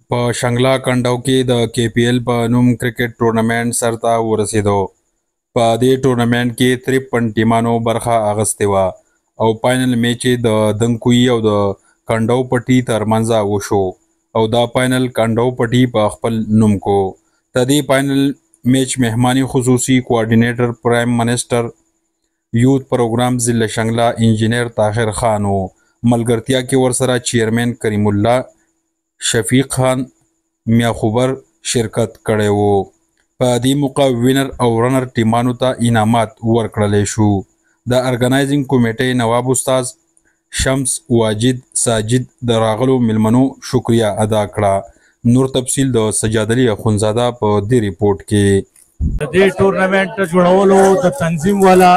په شنګلا کنډو کې د KPL په نوم کرکټ ټورنمنټ سرته ورسېدو. په دې ټورنمنټ کې 53 ټیمانو برخه اخیستې وه او فاینل میچ یې د دنکوي او د کنډو پټي ترمنځ وشو او دا فاینل کنډو پټي په خپل نوم کو. د دې فاینل میچ مهماني خصوصي کوارډینیټر پرایم منسټر یوث پروګرام ضلع شنګلا انجینیر طاهر خان و. ملګرتیا کې ورسره چیرمن کریم الله شفیق خان میاخوبر شرکت کړی و. په دې موقع وینر او رنر ټیمانو ته انعامات ورکړلی شو. د ارګنایزینګ کمیټې نواب استاد شمس واجد ساجد د راغلو میلمنو شکریه ادا کړه. نور تفصیل د سجاد علي اخونزاده په دې ریپورټ کې. د دې ټورنمنټ جوړولو د تنظیم والا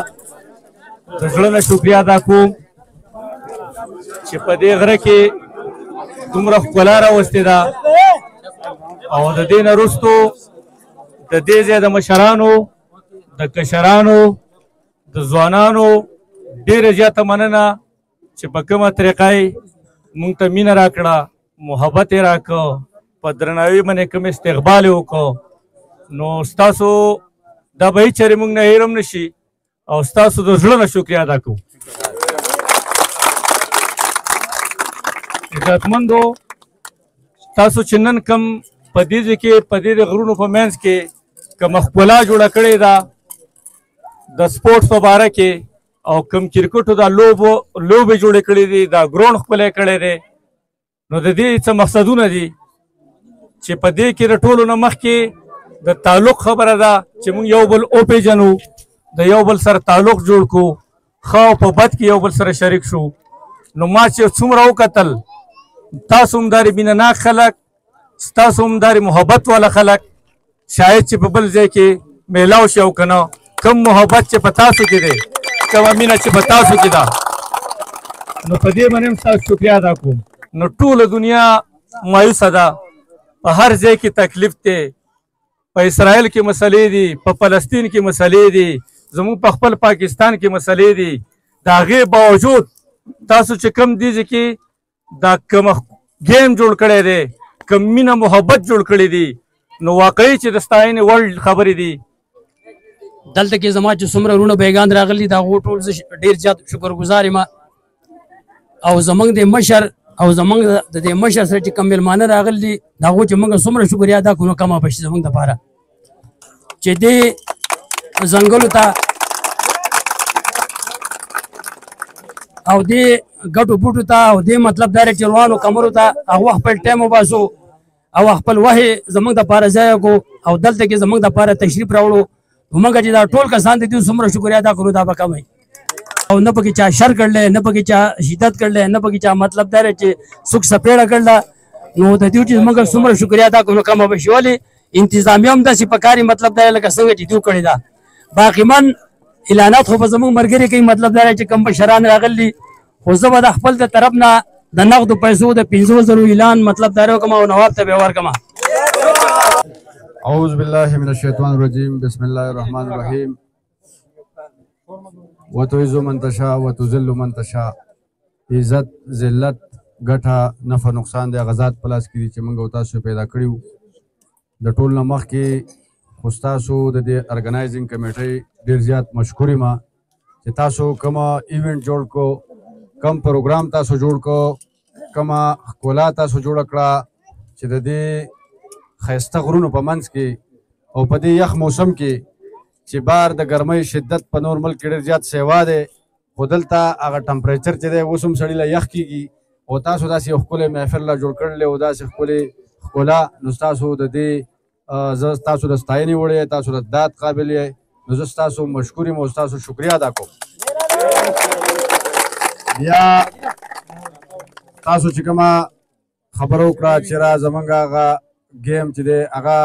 د زړه نه شکریه ادا کوم چې په دې غره کې دومره ښکلا راوستې ده او د دې نه وروستو د دې ځای د مشرانو د کشرانو د ځوانانو ډېره زیاته مننه چې په کومه طریقه یې موږ ته مینه راکړه، محبت یې راکړه، په درناوي باندې کوم استقبال یې وکړو. نو ستاسو دا به هېڅ چېرې موږ نه هېر هم نه شي او ستاسو د زړه نه شکریه ادا کوو. عزتمندو، تاسو چې نن کوم په دې ځای کې په دې غرونو په منځ کې کومه ښکلا جوړه کړې ده د سپورټس په باره کې او کوم کرکټو دا لوبې جوړې کړې دي، دا ګراونډ ښکلی کړی دی، نو د دې څه مقصدونه دي چې په دې کې د ټولو نه مخکې د تعلق خبره ده چې موږ یو بل وپېژنو، د یو بل سره تعلق جوړ کړو، ښه او په بد کې یو بل سره شریک شو. نو ما چې څومره وکتل، تاسو هم دارې مینه ناک خلک، ستاسو هم دارې محبت والا خلک، شاید چې په بل ځای کې میلاو شي او که نه، کم محبت چې په تاسو کې دی، کومه مینه چې په تاسو کې ده، نو په دې باندې هم ستاسو شکریه ادا کوم. نو ټوله دنیا مایوسه ده، په هر ځای کې تکلیف دی، په اسرائیل کې مسلې دي، په فلسطین کې مسلې دي، زموږ په خپل پاکستان کې مسلې دي. د هغې باوجود تاسو چې کم دي کې دا کوم گیم جوړ کړی دی، کوم مینه محبت جوړ کړی دی، نو واقعي چې د ستاینې وړ خبرې دي. دلته کې زما چې څومره وروڼه بیګان راغلي د هغو ټول زه ډېر زیات شکرګزار یم او زموږ د مشر او زموږ د دې مشر سره چې کوم میلمانه راغلي د هغو چې موږ څومره شکریه ادا کړو نو کمه به شي زموږ دپاره چې دې ځنګلو ته او دې ګټو بوټو ته او دې مطلب دا چې روانو کمرو ته هغه خپل ټایم وباسو او خپل وحي زموږ دپاره ځای کو او دلته کې زموږ دپاره تشریف راوړو. موږ چې دا ټول کسان دي دوی څومره شکریه ادا کړو دا به کم وي او نه پکې چا شر کړلی، نه پکې چا شدت کړلی، نه پکې چا مطلب دا چې سوک سپېړه کړله. نو د دې چې موږ څومره شکریه ادا کړو کمه به شي. ولې انتظامیه هم داسې پکاري مطلب دا لکه څنګه چې دوی کړې ده. باقي من اعلانات خو به زموږ ملګري کوي، مطلب دا چې کوم مشران راغلي، خو زه به د خپل د طرف نه د نغدو پیسو د 500,000 اعلان مطلب دا وکړم او نواب ته به ورکړم. اعوذ باللہ من الشیطان الرجیم، بسم اللہ الرحمن الرحیم. وتعز من تشاء وتذل من تشاء. عزت ذلت ګټه نفع نقصان د غزاد پلاس کې چې موږ او تاسو پیدا کړیو. د ټول نه مخکې خو ستاسو د دې ارګنایزینګ کمیټۍ ډېر زیات مشکور یم چې تاسو کومه ایونټ جوړ کو، کم پروګرام تاسو جوړ کو، کومه ښکلا تاسو جوړه کړه چې د دې ښایسته غرونو په منځ کې او په دې یخ موسم کې چې بار د ګرمۍ شدت په نور ملک کې ډېر زیات سیوا دی، خو دلته هغه ټمپریچر چې دی اوس هم سړي له یخ کېږي او تاسو داسې یو ښکلی محفل لا جوړ کړلی او داسې ښکلې ښکلا. نو ستاسو د دې زه ستاسو د ستاینې وړ یې، تاسو د داد قابل یې، نو زه ستاسو مشکور یم او ستاسو شکریه ادا کوم. بیا تاسو چې کومه خبره وکړه چې را زموږ هغه گیم چې دی هغه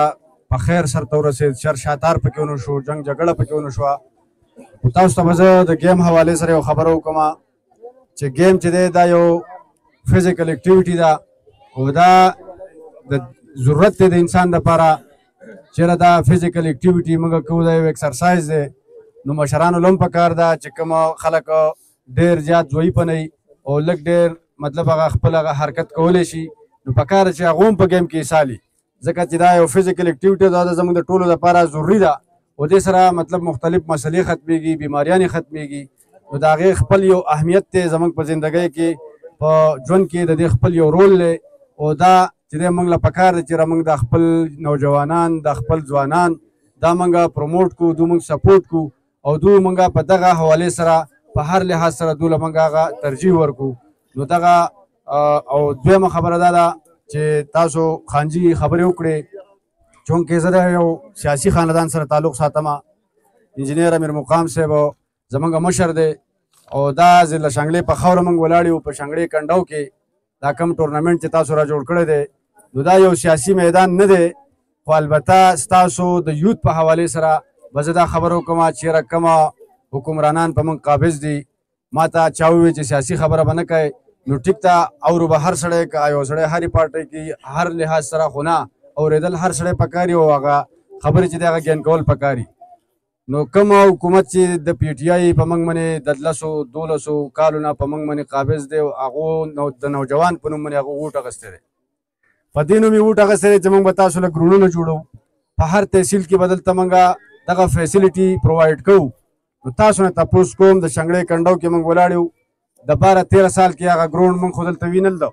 په خیر سرته ورسېد، شر شاتار پکې ونه شو، جنګ جګړه پکې ونه شوه. خو تاسو ته به زه د گیم حوالې سره یو خبره وکړم چې گیم چې دی دا یو فزیکل اکټیویټي ده او دا د ضرورت دی د انسان دپاره چېرې دا فزیکل اکټیویټي موږ کوو دا یو ایکسرسایز دی. نو مشرانو له هم پکار ده چې کوم خلک ډېر زیات ضعیفه نه وي او لږ ډېر مطلب هغه خپل هغه حرکت کولی شي نو پکار چې هغه هم په ګیم کې سالي ځکه چې دا یو فزیکل اکټیویټي دا زموږ د ټولو لپاره ضروري ده او دې سره مطلب مختلف مسلې ختمېږي بیماریانې ختمېږي نو د هغې خپل یو اهمیت دی زموږ په زندګۍ کې په ژوند کې د دې خپل یو رول دی او دا چې دی موږ له پکار دی چې موږ د خپل نوجوانان د خپل ځوانان دا موږ پروموټ کړو دوی موږ سپورټ کړو او دوی موږ په دغه حوالې سره په هر لحاظ سره دوی له موږ هغه ترجیح ورکړو نو دغه او دویمه خبره دا ده چې تاسو خانجي خبرې وکړې چونکې زه د یو سیاسي خاندان سره تعلق ساتم انجینیر امیر مقام صاحب زمونږ مشر دی او دا ضلع شانګلې په خاوره موږ ولاړ یو په شانګلې کنډو کې دا کم ټورنمنټ چې تاسو را جوړ کړی دی نو دا یو سیاسي میدان نه دی خو البته ستاسو د یوت په حوالې سره به زه دا خبره وکړم چېرې کومه حکمرانان په موږ قابض دي ما ته چا وویل چې سیاسي خبره به نه کوئ نو ټیک ته اورو به هر سړی که یو سړی هرې پارټۍ کې هر لحاظ سره خو نه اورېدل هر سړی پکار او هغه خبرې چې دی هغه ګین کول پکار نو کوم حکومت چې د پی ټي آی په موږ باندې د 1200 کالو نه په موږ باندې قابض دی هغو د نوجوان په نوم باندې هغه ووټ اخیستی دی په دې نوم یې ووټ اخیستی دی چې موږ به تاسو له ګروڼونه جوړو په هر تحصیل کې به دلته موږ دغه فیسیلیټي پرووایډ کوو نو تاسو نه تپوس کوم د شانګړې کنډو کې موږ ولاړ یو د 12-13 سال کې هغه ګراوند موږ خو دلته وینل ده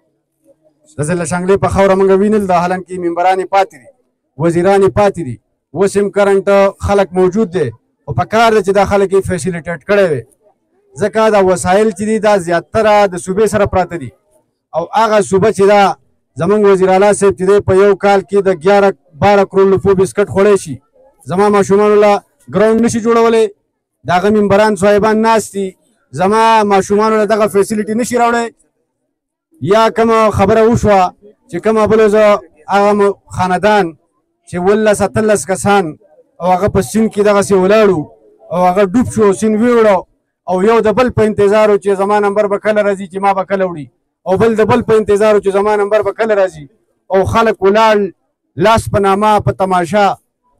د ضلع شانګلې په خاوره موږ وینل ده حالانکې ممبران یې پاتې دي وزیران یې پاتې دي اوس هم کرنټ خلک موجود دی خو په کار دی چې دا خلک یې فیسیلیټیټ کړی وي ځکه دا وسایل چې دي دا زیاتره د صوبې سره پراته دي او هغه صوبه چې دا زموږ وزیر اعلی صاحب چې دی په یو کال کې د 11-12 کروڑ روپو بسکټ خوړی شي زما ماشومانو له ګراوند نشي جوړولی د هغه ممبران صاحبان ناست دي زما ماشومانو له دغه فیسیلیټي نشي راوړی یا کومه خبره وشوه چې کومه بله زه هغه خاندان چې 17 کسان او هغه په سیند کې دغسې ولاړو او هغه ډوب شو سیند ویوړو او یو د بل په انتظار چې زما نمبر به کله راځي چې ما به کله وړي او بل د بل په انتظار چې زما نمبر به کله راځي او خلک ولاړ لاس په نامه په تماشا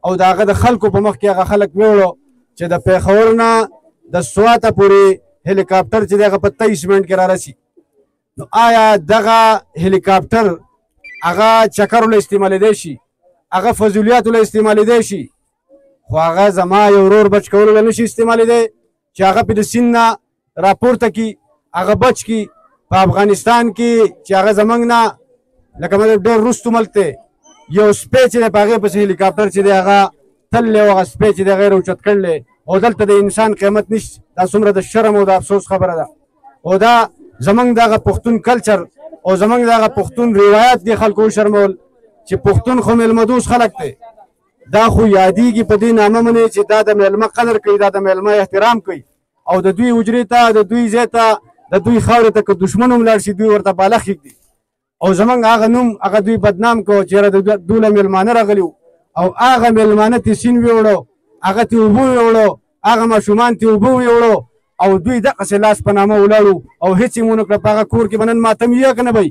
او د هغه د خلکو په مخ کې هغه خلک ویوړو چې د پېښور نه د سواته پورې هلیکاپټر چې دی هغه په 23 منټ کې رارسي نو آیا دغه هلیکاپټر هغه چکرو له استعمالېدی شي هغه فضولیاتو له استعمالېدی شي خو هغه زما یو ورور بچ کولو له نشي استعمالېدی چې هغه پې د سیند نه راپورته کړي هغه بچ کړي په افغانستان کې چې هغه زموږ نه لکه مطلب ډېر وروستو ملک دی یو سپی چې دی په هغې پسې هلیکاپټر چې دی هغه تللی او هغه سپی چې دی هغه یې راوچت کړلی او دلته د انسان قیمت نشته دا څومره د شرم او د افسوس خبره ده او دا زموږ دغه پښتون کلچر او زموږ دغه پښتون روایت دي خلکو وشرمول چې پښتون خو میلمه دوست خلک دی دا خو یادېږي په دې نامه باندې چې دا د میلمه قدر کوي دا د میلمه احترام کوي او د دوی حجرې ته د دوی ځای ته د دوی خاورې ته که دښمن هم لاړ شي دوی ورته بالښت ږدي او زموږ هغه نوم هغه دوی بدنام کو چېرې د دوی له میلمانه راغلي او هغه میلمانه ترې سیند ویوړو هغه ترې اوبه ویوړو هغه ماشومان ترې اوبه ویوړو او دوی دغسې لاس په نامه ولاړو او هېڅ یې ونه کړه په هغه کور کې به نن ماتم یې که نه بی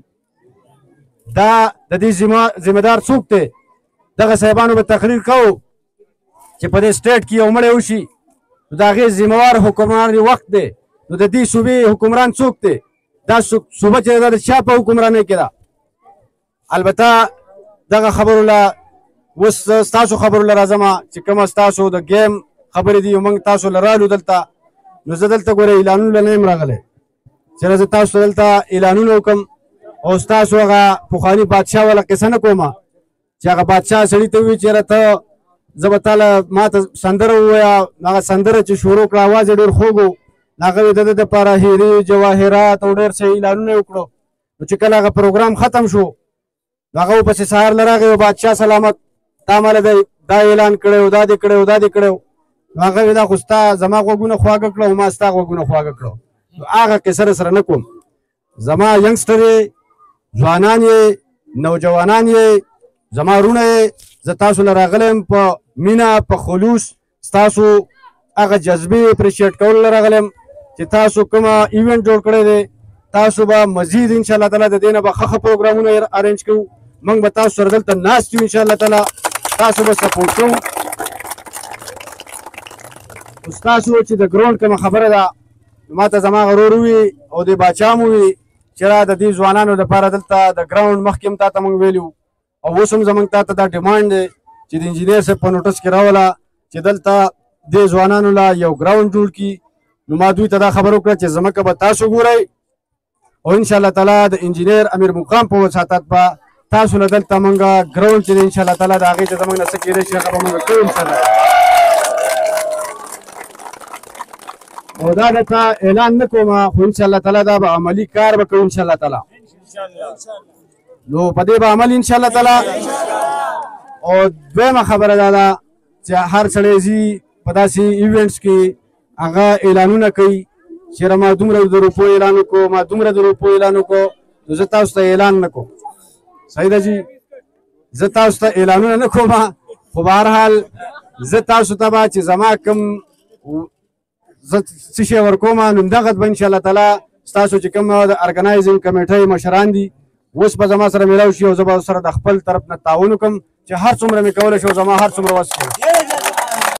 دا د دې ذمهدار څوک دی دغه صاحبانو به تقریر کوو چې په دې سټیټ کې یو مړی وشي نو د هغې ذمهوار حکمران وخت دی نو د دې صوبې حکمران څوک دی دا صوبه چې دا د چا په حکمرانۍ کې ده البته دغه خبرو له اوس ستاسو خبرو له راځم چې کومه ستاسو د ګیم خبرې دي موږ تاسو له رالو دلته نو زه دلته ګوره اعلانونو له نه یم راغلی چېرې زه تاسو دلته اعلانونه وکړم او ستاسو هغه پخواني بادشاه والا قصه نه کومه چې هغه بادشاه سړي ته ووایي چېرې ته زه به تاله ما ته سندره ووایه هغه سندره چې شروع کړه اواز یې ډېر خوږ و هغه د ده دپاره هیرې جواهرات او ډېر څه اعلانونه یې وکړو نو چې کله هغه پروګرام ختم شو نو هغه ورپسې سهار له راغی بادشاه سلامت تا ماله دا اعلان کړی و دا دې کړی و دا دې کړی و نو هغه وایي دا خو ستا زما غوږونه خواږه کړه او ما ستا غوږونه خواږه کړه نو هغه قصه سره نه کوم زما ینګسټر یې ځوانان یې نوجوانان یې زما وروڼه یې زه تاسو له راغلی یم په مینه په خلوص ستاسو هغه جذبې اپریشیټ کولو له راغلی یم چې تاسو کومه ایونټ جوړ کړی دی تاسو به مزید انشاءالله تعالی د دې نه به ښه پروګرامونه ارینج کوو موږ به تاسو سره دلته ناست یو انشاءالله تعالی تاسو به سپورټ کوو ستاسو چې د ګراوند کومه خبره ده ما ته زما غرور ووي او د باچا هم ووي چې را د دې ځوانانو لپاره دلته د ګراوند مخکې هم تا ته موږ ویلي وو او اوس هم زموږ تا ته دا ډیمانډ دی چې د انجینر صاحب په نوټس کې راوله چې دلته دې ځوانانو له یو ګراوند جوړ کړي. نو ما دوی ته دا خبر وکړه چې ځمکه به تاسو ګورئ او انشاءالله تعالی د انجینر امیر مقام په وساطت به تاسو له دلته موږ ګراوند چې دی انشاءالله تعالی د هغې ته زموږ نه څه کېدی شي هغه به موږ کوو انشاءالله. او دا درته اعلان نه کوم خو انشاءالله تعالی دا به عملي کار به کوو انشاءالله تعالی. نو په دې به عمل انشاءالله تعالی. او دویمه خبره دا ده چې هر سړی ځي په داسې ایونټس کې هغه اعلانونه کوي چې ما دومره د روپو اعلان وکړو ما دومره د روپو اعلان وکړو نو زه تاسو ته اعلان نه کوم. صحیح ده جي زه تاسو ته اعلانونه نه کوم خو بهرحال زه تاسو ته به چې زما کوم زه څه شی ورکوم نو همدغه به انشاءالله تعالی ستاسو چې کوم د ارګنایزینګ کمیټۍ مشران دي اوس به زما سره میلاو شي او زه به سره د خپل طرف نه تعاون وکړم چې هر څومره مې کولی شو زما هر څومره وس